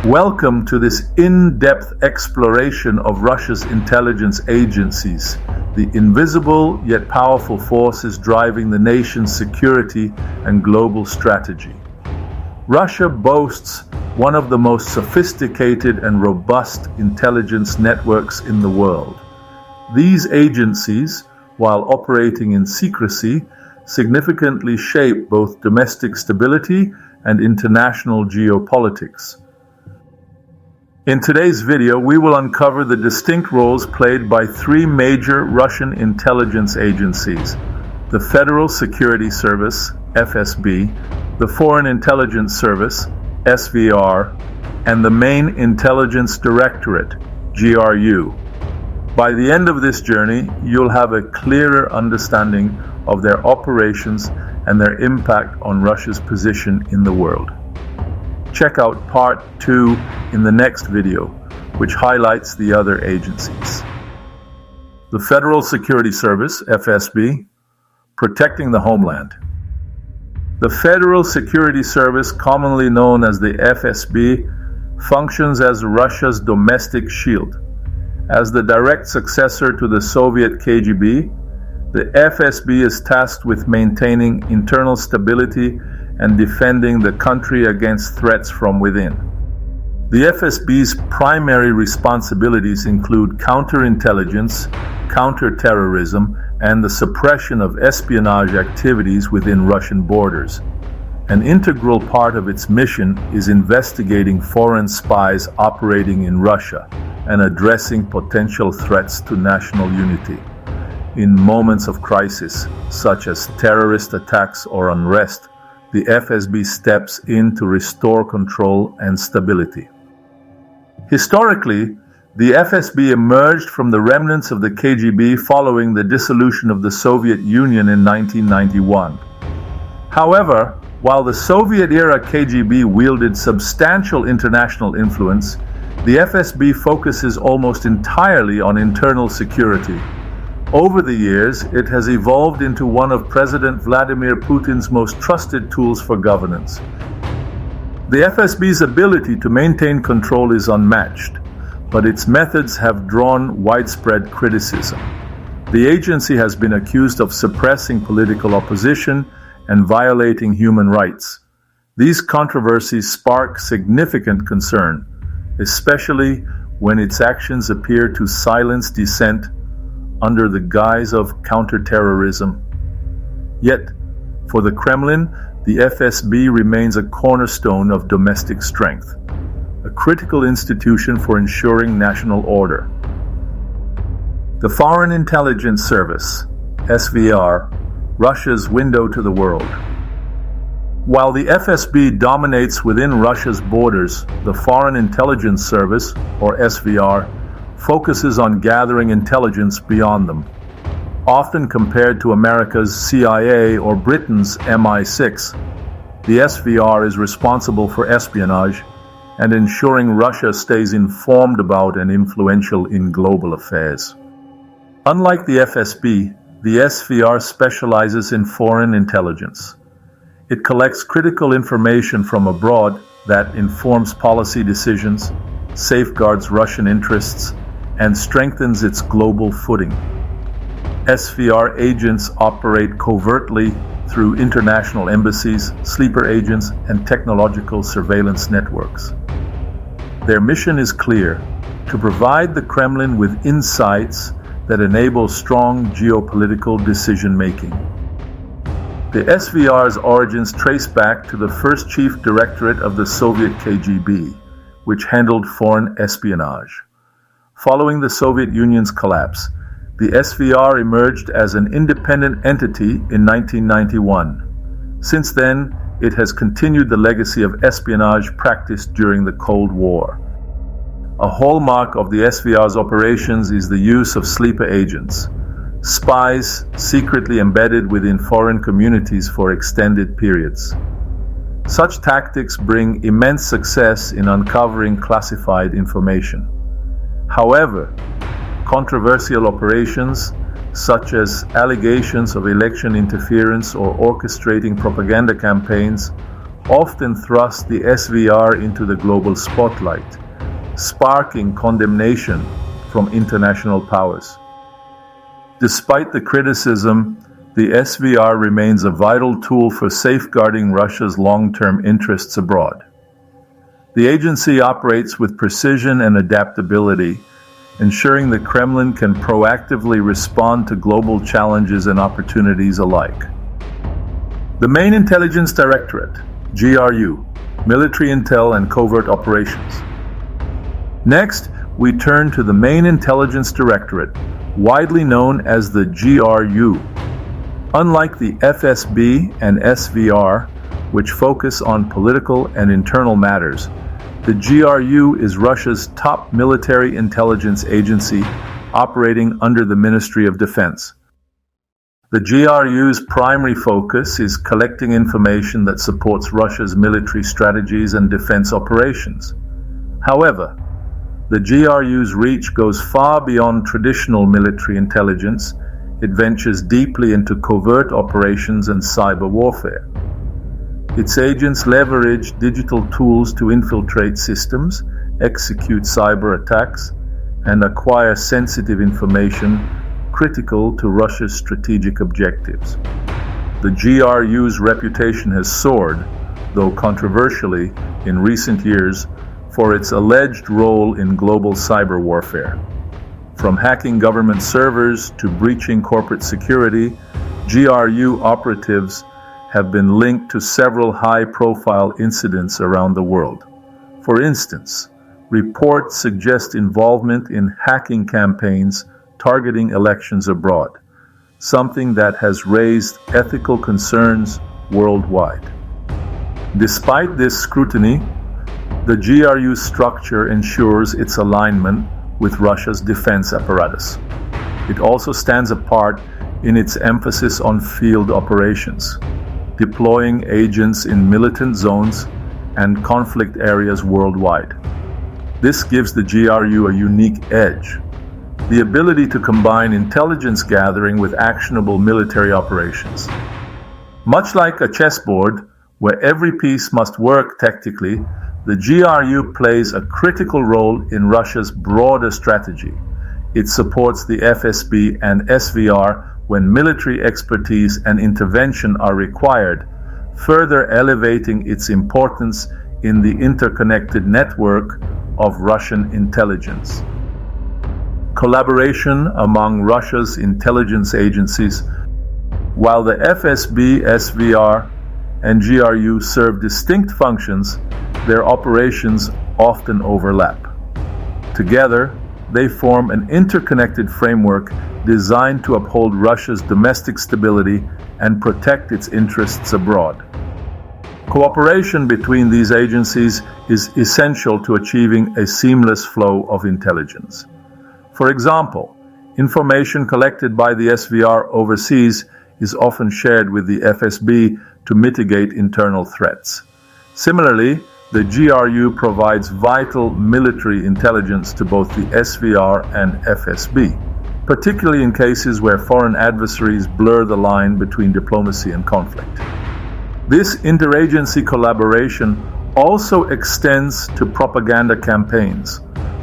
Welcome to this in-depth exploration of Russia's intelligence agencies, the invisible yet powerful forces driving the nation's security and global strategy. Russia boasts one of the most sophisticated and robust intelligence networks in the world. These agencies, while operating in secrecy, significantly shape both domestic stability and international geopolitics. In today's video, we will uncover the distinct roles played by three major Russian intelligence agencies: the Federal Security Service, FSB, the Foreign Intelligence Service, SVR, and the Main Intelligence Directorate, GRU. By the end of this journey, you'll have a clearer understanding of their operations and their impact on Russia's position in the world. Check out part 2 in the next video, which highlights the other agencies. The Federal Security Service, FSB, protecting the homeland. The Federal Security Service, commonly known as the FSB, functions as Russia's domestic shield. As the direct successor to the Soviet KGB, the FSB is tasked with maintaining internal stability and defending the country against threats from within. The FSB's primary responsibilities include counterintelligence, counterterrorism, and the suppression of espionage activities within Russian borders. An integral part of its mission is investigating foreign spies operating in Russia and addressing potential threats to national unity. In moments of crisis, such as terrorist attacks or unrest, the FSB steps in to restore control and stability. Historically, the FSB emerged from the remnants of the KGB following the dissolution of the Soviet Union in 1991. However, while the Soviet-era KGB wielded substantial international influence, the FSB focuses almost entirely on internal security. Over the years, it has evolved into one of President Vladimir Putin's most trusted tools for governance. The FSB's ability to maintain control is unmatched, but its methods have drawn widespread criticism. The agency has been accused of suppressing political opposition and violating human rights. These controversies spark significant concern, especially when its actions appear to silence dissent under the guise of counterterrorism. Yet, for the Kremlin, the FSB remains a cornerstone of domestic strength, a critical institution for ensuring national order. The Foreign Intelligence Service, SVR, Russia's window to the world. While the FSB dominates within Russia's borders, the Foreign Intelligence Service, or SVR, focuses on gathering intelligence beyond them. Often compared to America's CIA or Britain's MI6, the SVR is responsible for espionage and ensuring Russia stays informed about and influential in global affairs. Unlike the FSB, the SVR specializes in foreign intelligence. It collects critical information from abroad that informs policy decisions, safeguards Russian interests, and strengthens its global footing. SVR agents operate covertly through international embassies, sleeper agents, and technological surveillance networks. Their mission is clear: to provide the Kremlin with insights that enable strong geopolitical decision-making. The SVR's origins trace back to the first chief directorate of the Soviet KGB, which handled foreign espionage. Following the Soviet Union's collapse, the SVR emerged as an independent entity in 1991. Since then, it has continued the legacy of espionage practiced during the Cold War. A hallmark of the SVR's operations is the use of sleeper agents, spies secretly embedded within foreign communities for extended periods. Such tactics bring immense success in uncovering classified information. However, controversial operations, such as allegations of election interference or orchestrating propaganda campaigns, often thrust the SVR into the global spotlight, sparking condemnation from international powers. Despite the criticism, the SVR remains a vital tool for safeguarding Russia's long-term interests abroad. The agency operates with precision and adaptability, ensuring the Kremlin can proactively respond to global challenges and opportunities alike. The Main Intelligence Directorate, GRU, Military Intel and Covert Operations. Next, we turn to the Main Intelligence Directorate, widely known as the GRU. Unlike the FSB and SVR, which focus on political and internal matters, the GRU is Russia's top military intelligence agency operating under the Ministry of Defense. The GRU's primary focus is collecting information that supports Russia's military strategies and defense operations. However, the GRU's reach goes far beyond traditional military intelligence. It ventures deeply into covert operations and cyber warfare. Its agents leverage digital tools to infiltrate systems, execute cyber attacks, and acquire sensitive information critical to Russia's strategic objectives. The GRU's reputation has soared, though controversially, in recent years, for its alleged role in global cyber warfare. From hacking government servers to breaching corporate security, GRU operatives have been linked to several high-profile incidents around the world. For instance, reports suggest involvement in hacking campaigns targeting elections abroad, something that has raised ethical concerns worldwide. Despite this scrutiny, the GRU's structure ensures its alignment with Russia's defense apparatus. It also stands apart in its emphasis on field operations, deploying agents in militant zones and conflict areas worldwide. This gives the GRU a unique edge: the ability to combine intelligence gathering with actionable military operations. Much like a chessboard, where every piece must work tactically, the GRU plays a critical role in Russia's broader strategy. It supports the FSB and SVR when military expertise and intervention are required, further elevating its importance in the interconnected network of Russian intelligence. Collaboration among Russia's intelligence agencies. While the FSB, SVR, and GRU serve distinct functions, their operations often overlap. Together, they form an interconnected framework designed to uphold Russia's domestic stability and protect its interests abroad. Cooperation between these agencies is essential to achieving a seamless flow of intelligence. For example, information collected by the SVR overseas is often shared with the FSB to mitigate internal threats. Similarly, the GRU provides vital military intelligence to both the SVR and FSB, particularly in cases where foreign adversaries blur the line between diplomacy and conflict. This interagency collaboration also extends to propaganda campaigns,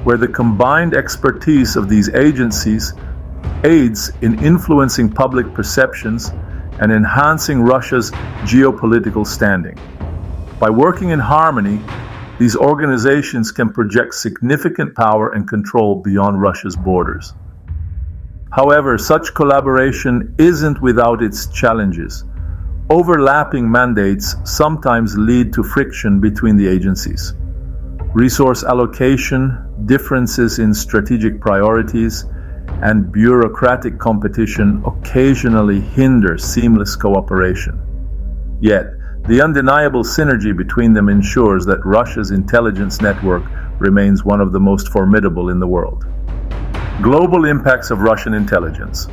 where the combined expertise of these agencies aids in influencing public perceptions and enhancing Russia's geopolitical standing. By working in harmony, these organizations can project significant power and control beyond Russia's borders. However, such collaboration isn't without its challenges. Overlapping mandates sometimes lead to friction between the agencies. Resource allocation, differences in strategic priorities, and bureaucratic competition occasionally hinder seamless cooperation. Yet, the undeniable synergy between them ensures that Russia's intelligence network remains one of the most formidable in the world. Global impacts of Russian intelligence.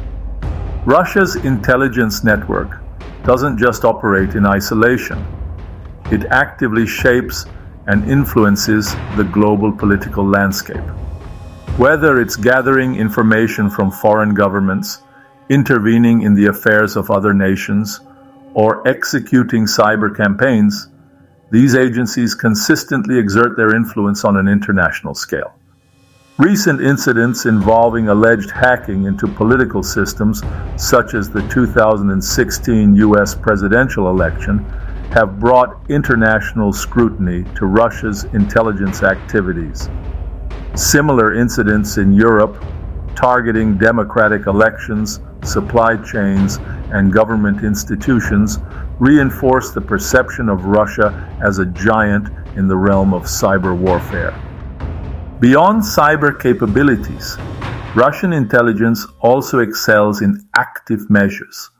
Russia's intelligence network doesn't just operate in isolation. It actively shapes and influences the global political landscape. Whether it's gathering information from foreign governments, intervening in the affairs of other nations, or executing cyber campaigns, These agencies consistently exert their influence on an international scale. Recent incidents involving alleged hacking into political systems, such as the 2016 U.S. presidential election, have brought international scrutiny to Russia's intelligence activities. Similar incidents in Europe, targeting democratic elections, supply chains, and government institutions, reinforce the perception of Russia as a giant in the realm of cyber warfare. Beyond cyber capabilities, Russian intelligence also excels in active measures,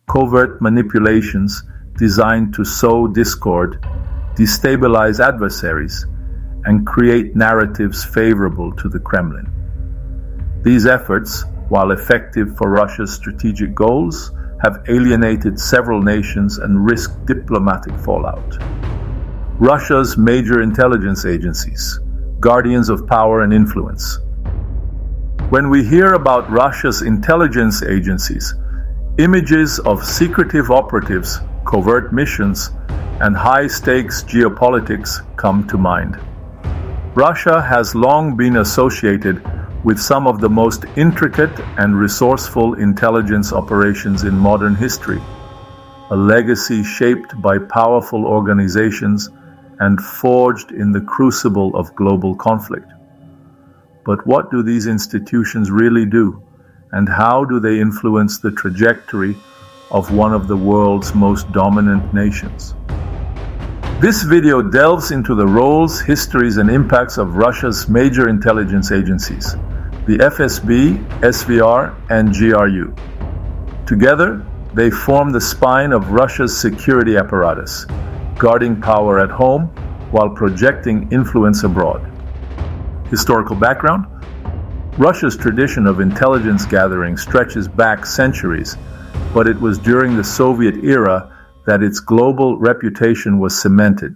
covert manipulations designed to sow discord, destabilize adversaries, and create narratives favorable to the Kremlin. These efforts, while effective for Russia's strategic goals, have alienated several nations and risked diplomatic fallout. Russia's major intelligence agencies, guardians of power and influence. When we hear about Russia's intelligence agencies, images of secretive operatives, covert missions, and high-stakes geopolitics come to mind. Russia has long been associated with some of the most intricate and resourceful intelligence operations in modern history, a legacy shaped by powerful organizations and forged in the crucible of global conflict. But what do these institutions really do, and how do they influence the trajectory of one of the world's most dominant nations? This video delves into the roles, histories, and impacts of Russia's major intelligence agencies, the FSB, SVR, and GRU. Together, they form the spine of Russia's security apparatus, guarding power at home while projecting influence abroad. Historical background: Russia's tradition of intelligence gathering stretches back centuries, but it was during the Soviet era that its global reputation was cemented.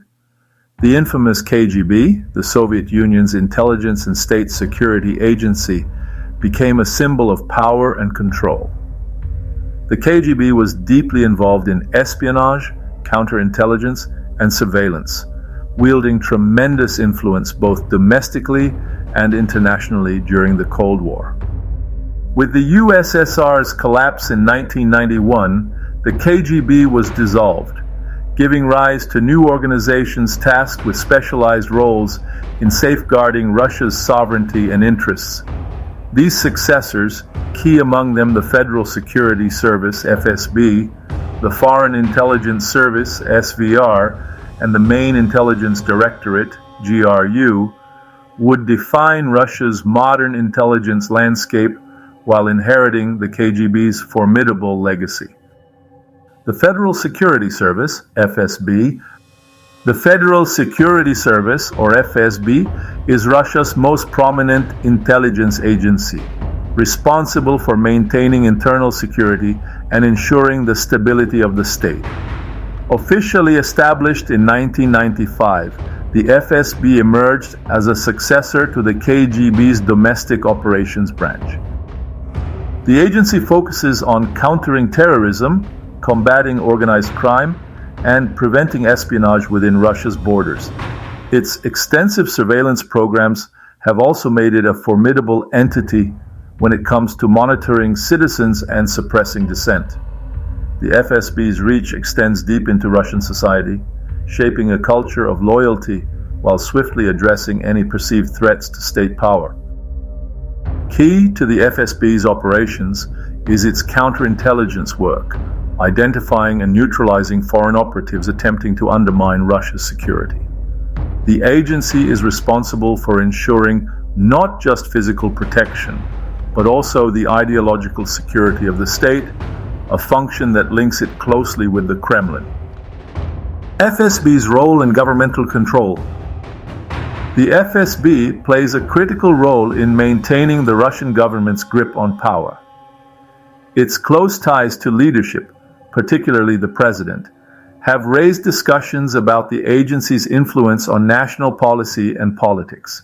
The infamous KGB, the Soviet Union's intelligence and state security agency, became a symbol of power and control. The KGB was deeply involved in espionage, counterintelligence, and surveillance, wielding tremendous influence both domestically and internationally during the Cold War. With the USSR's collapse in 1991, the KGB was dissolved, giving rise to new organizations tasked with specialized roles in safeguarding Russia's sovereignty and interests. These successors, key among them the Federal Security Service, FSB, the Foreign Intelligence Service, SVR, and the Main Intelligence Directorate, GRU, would define Russia's modern intelligence landscape while inheriting the KGB's formidable legacy. The Federal Security Service, FSB. The Federal Security Service, or FSB, is Russia's most prominent intelligence agency, responsible for maintaining internal security and ensuring the stability of the state. Officially established in 1995, the FSB emerged as a successor to the KGB's domestic operations branch. The agency focuses on countering terrorism, combating organized crime, and preventing espionage within Russia's borders. Its extensive surveillance programs have also made it a formidable entity when it comes to monitoring citizens and suppressing dissent. The FSB's reach extends deep into Russian society, shaping a culture of loyalty while swiftly addressing any perceived threats to state power. Key to the FSB's operations is its counterintelligence work, identifying and neutralizing foreign operatives attempting to undermine Russia's security. The agency is responsible for ensuring not just physical protection, but also the ideological security of the state, a function that links it closely with the Kremlin. FSB's role in governmental control. The FSB plays a critical role in maintaining the Russian government's grip on power. Its close ties to leadership, particularly the president, have raised discussions about the agency's influence on national policy and politics.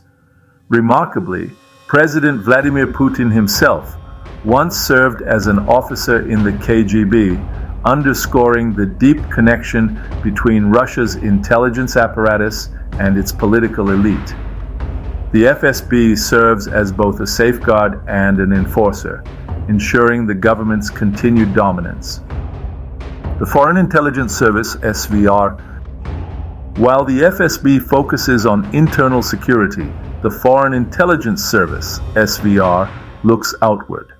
Remarkably, President Vladimir Putin himself once served as an officer in the KGB, underscoring the deep connection between Russia's intelligence apparatus and its political elite. The FSB serves as both a safeguard and an enforcer, ensuring the government's continued dominance. The Foreign Intelligence Service, SVR. While the FSB focuses on internal security, the Foreign Intelligence Service, SVR, looks outward.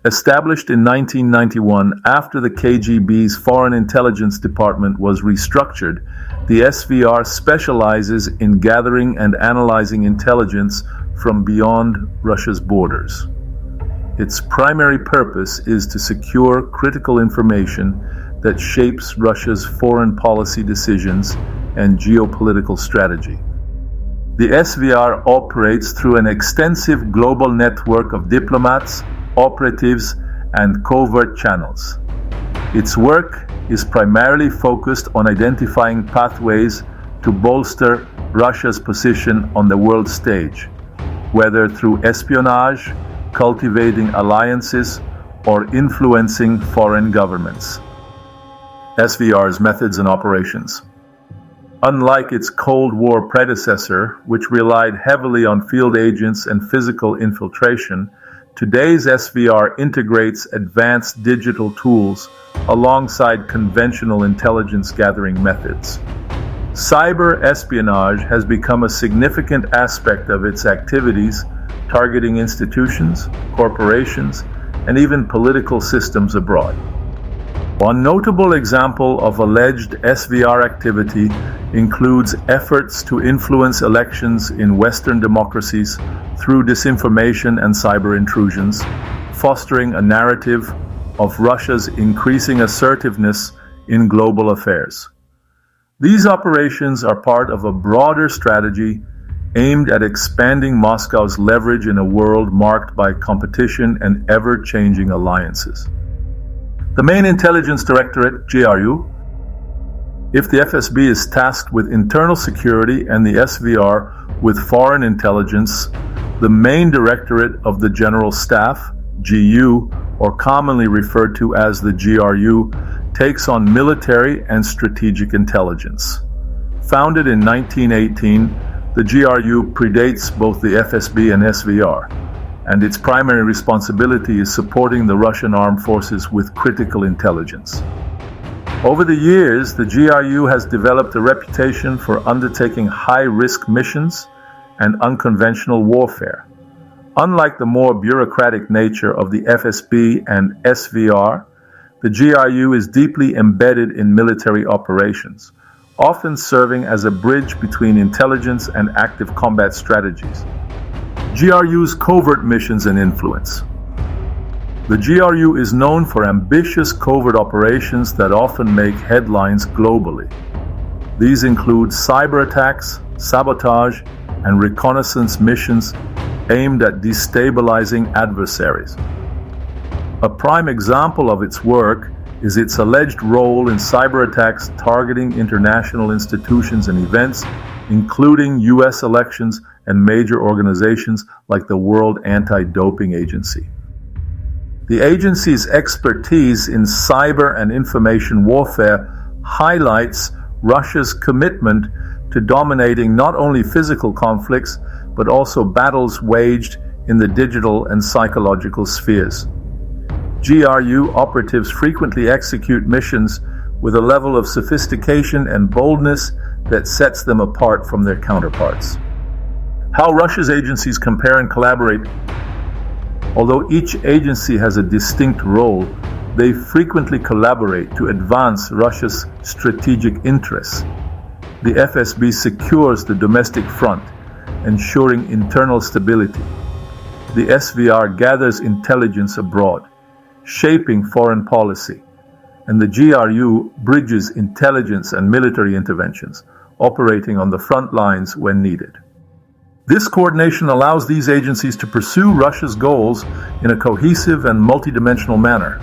Established in 1991 after the KGB's Foreign Intelligence Department was restructured, the SVR specializes in gathering and analyzing intelligence from beyond Russia's borders. Its primary purpose is to secure critical information that shapes Russia's foreign policy decisions and geopolitical strategy. The SVR operates through an extensive global network of diplomats, operatives, and covert channels. Its work is primarily focused on identifying pathways to bolster Russia's position on the world stage, whether through espionage, cultivating alliances, or influencing foreign governments. SVR's methods and operations. Unlike its Cold War predecessor, which relied heavily on field agents and physical infiltration, today's SVR integrates advanced digital tools alongside conventional intelligence gathering methods. Cyber espionage has become a significant aspect of its activities, targeting institutions, corporations, and even political systems abroad. One notable example of alleged SVR activity includes efforts to influence elections in Western democracies through disinformation and cyber intrusions, fostering a narrative of Russia's increasing assertiveness in global affairs. These operations are part of a broader strategy aimed at expanding Moscow's leverage in a world marked by competition and ever-changing alliances. The main intelligence directorate, GRU. If the FSB is tasked with internal security and the SVR with foreign intelligence, the main directorate of the General Staff, GU, or commonly referred to as the GRU, takes on military and strategic intelligence. Founded in 1918, the GRU predates both the FSB and SVR, and its primary responsibility is supporting the Russian armed forces with critical intelligence. Over the years, the GRU has developed a reputation for undertaking high-risk missions and unconventional warfare. Unlike the more bureaucratic nature of the FSB and SVR, the GRU is deeply embedded in military operations, often serving as a bridge between intelligence and active combat strategies. GRU's covert missions and influence. The GRU is known for ambitious covert operations that often make headlines globally. These include cyber attacks, sabotage, and reconnaissance missions aimed at destabilizing adversaries. A prime example of its work is its alleged role in cyber attacks targeting international institutions and events, including U.S. elections and major organizations like the World Anti-Doping Agency. The agency's expertise in cyber and information warfare highlights Russia's commitment to dominating not only physical conflicts, but also battles waged in the digital and psychological spheres. GRU operatives frequently execute missions with a level of sophistication and boldness that sets them apart from their counterparts. How Russia's agencies compare and collaborate. Although each agency has a distinct role, they frequently collaborate to advance Russia's strategic interests. The FSB secures the domestic front, ensuring internal stability. The SVR gathers intelligence abroad, shaping foreign policy, and the GRU bridges intelligence and military interventions, operating on the front lines when needed. This coordination allows these agencies to pursue Russia's goals in a cohesive and multidimensional manner.